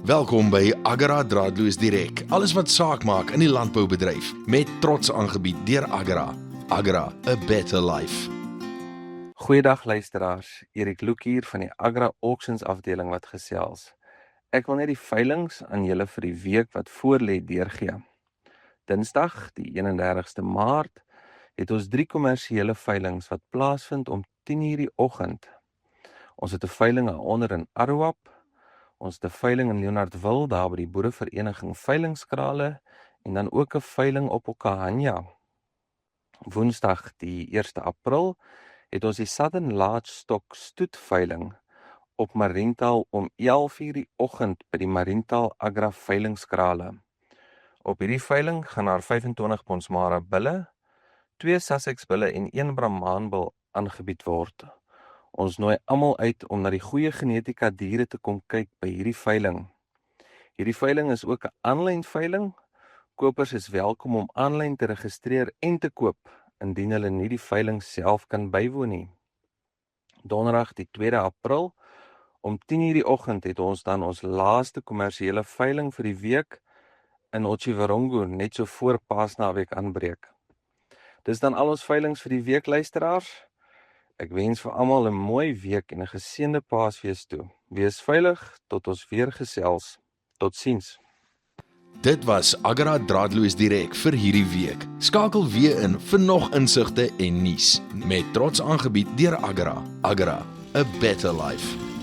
Welkom by Agra Draadloos Direk. Alles wat saak maak in die landboubedryf met trots aangebied deur Agra. Agra, a better life. Goeiedag luisteraars, Erik Loek hier van die Agri Auctions afdeling wat gesels. Ek wil net die veilinge aan julle vir die week wat voorlê deurgee. Dinsdag, die 31ste Maart, het ons 3 kommersiële veilinge wat plaasvind om 10:00 die oggend. Ons het 'n veiling onder in Aruap, ons het 'n veiling in Leonardville, daar by die Boerevereniging Veilingskrale, en dan ook 'n veiling op Okahanya. Woensdag, die 1 April, het ons die Southern Large Stock stoetveiling op Mariental om 11:00 die oggend by die Mariental Agra Veilingskrale. Op hierdie veiling gaan daar 25 Bonsmara bulle, 2 Sussex bulle en 1 Brahmaanbul aangebied word. Ons nooi almal uit om na die goeie genetika diere te kom kyk by hierdie veiling. Hierdie veiling is ook 'n aanlyn veiling. Kopers is welkom om aanlyn te registreer en te koop, indien hulle nie die veiling self kan bywoon nie. Donderdag die 2 April, om 10:00 die oggend het ons dan ons laaste kommersiële veiling vir die week in Otjiwarongo, net so voor Paasnaweek aanbreek. Dis dan al ons veilings vir die week, luisteraars. Ek wens vir almal 'n mooi week en 'n geseënde Paasfees toe. Wees veilig tot ons weer gesels. Totsiens. Dit was Agra Draadloos Direk vir hierdie week. Skakel weer in vir nog insigte en nuus. Met trots aangebied deur Agra. Agra, a better life.